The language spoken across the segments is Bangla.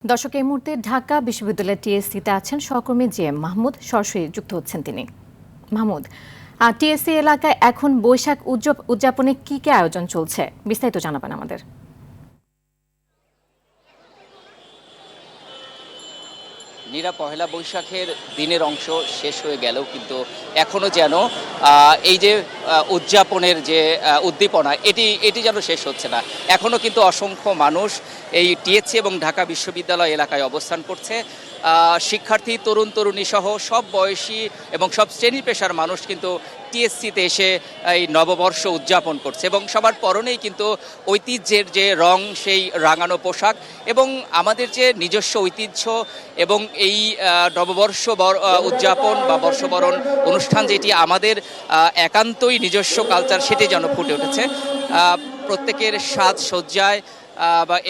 দর্শক, এই মুহূর্তে ঢাকা বিশ্ববিদ্যালয়ের টিএসসিতে আছেন সহকর্মী জেএম মাহমুদ। সরাসরি যুক্ত হচ্ছেন তিনি। মাহমুদ, টিএসসি এলাকায় এখন বৈশাখ উদযাপনে কি কি আয়োজন চলছে, বিস্তারিত জানাবেন আমাদের। পহেলা বৈশাখের দিনের অংশ শেষ হয়ে গেলেও কিন্তু এখনো যেন এই যে উদযাপনের যে উদ্দীপনা এটি যেন শেষ হচ্ছে না। এখনো কিন্তু অসংখ্য মানুষ এই টিএসসি এবং ঢাকা বিশ্ববিদ্যালয় এলাকায় অবস্থান করছে। শিক্ষার্থী, তরুণ তরুণী সহ সব বয়সী এবং সব শ্রেণী পেশার মানুষ কিন্তু টিএসসিতে এসে এই নববর্ষ উদযাপন করছে এবং সবার পরনেই কিন্তু ঐতিহ্যের যে রং, সেই রাঙানো পোশাক এবং আমাদের যে নিজস্ব ঐতিহ্য এবং এই নববর্ষ উদযাপন বা বর্ষবরণ অনুষ্ঠান যেটি আমাদের একান্তই নিজস্ব কালচার, সেটি যেন ফুটে উঠেছে। প্রত্যেকের সাজসজ্জায়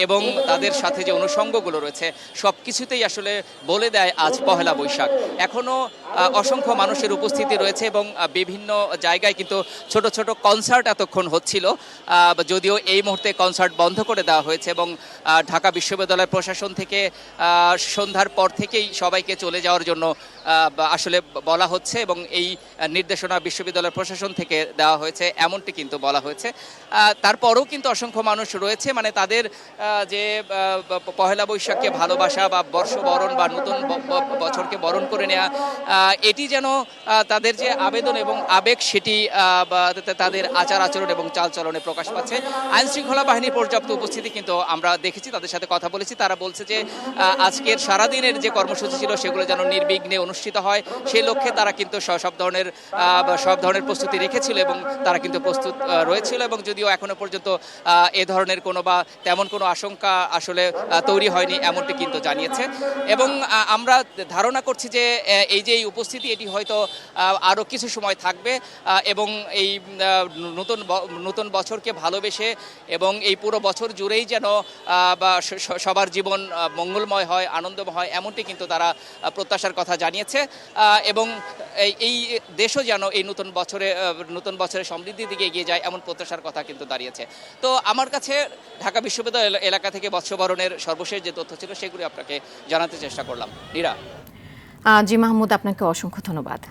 এবং তাদের সাথে যে অনুষঙ্গগুলো রয়েছে সব কিছুতেই আসলে বলে দেয় আজ পহেলা বৈশাখ। এখনও অসংখ্য মানুষের উপস্থিতি রয়েছে এবং বিভিন্ন জায়গায় কিন্তু ছোট ছোট কনসার্ট এতক্ষণ হচ্ছিল, যদিও এই মুহূর্তে কনসার্ট বন্ধ করে দেওয়া হয়েছে এবং ঢাকা বিশ্ববিদ্যালয় প্রশাসন থেকে সন্ধ্যার পর থেকেই সবাইকে চলে যাওয়ার জন্য আসলে বলা হচ্ছে এবং এই নির্দেশনা বিশ্ববিদ্যালয় প্রশাসন থেকে দেওয়া হয়েছে এমনটি কিন্তু বলা হয়েছে। তারপরেও কিন্তু অসংখ্য মানুষ রয়েছে, মানে তাদের যে পহেলা বৈশাখকে ভালোবাসা বা বর্ষবরণ বা নতুন বছরকে বরণ করে নেওয়া, এটি যেন তাদের যে আবেদন এবং আবেগ সেটি তাদের আচার আচরণ এবং চালচলনে প্রকাশ পাচ্ছে। আইন শৃঙ্খলা বাহিনীর পর্যাপ্ত উপস্থিতি কিন্তু আমরা দেখেছি, তাদের সাথে কথা বলেছি। তারা বলছে যে আজকের সারাদিনের যে কর্মসূচি ছিল সেগুলো যেন নির্বিঘ্নে অনুষ্ঠিত হয়, সেই লক্ষ্যে তারা কিন্তু সব ধরনের প্রস্তুতি রেখেছিল এবং তারা কিন্তু প্রস্তুত রয়েছিল। এবং যদিও এখনো পর্যন্ত এ ধরনের কোনো বা তেমন কোনো আশঙ্কা আসলে তৈরি হয়নি এমনটি কিন্তু জানিয়েছে। এবং আমরা ধারণা করছি যে এই যে উপস্থিতি এটি হয়তো আরও কিছু সময় থাকবে এবং এই নতুন বছরকে ভালোবেসে এবং এই পুরো বছর জুড়েই যেন সবার জীবন মঙ্গলময় হয়, আনন্দময় হয়, এমনটি কিন্তু তারা প্রত্যাশার কথা জানিয়েছে। এবং এই দেশও যেন এই নতুন বছরের সমৃদ্ধির দিকে এগিয়ে যায় এমন প্রত্যাশার কথা কিন্তু দাঁড়িয়েছে। তো আমার কাছে ঢাকা বিশ্ববিদ্যালয় এলাকা থেকে বর্ষবরণের সর্বশেষ যে তথ্য ছিল সেগুলি আপনাকে জানাতে চেষ্টা করলাম। নীরা। জি মাহমুদ, আপনাকে অসংখ্য ধন্যবাদ।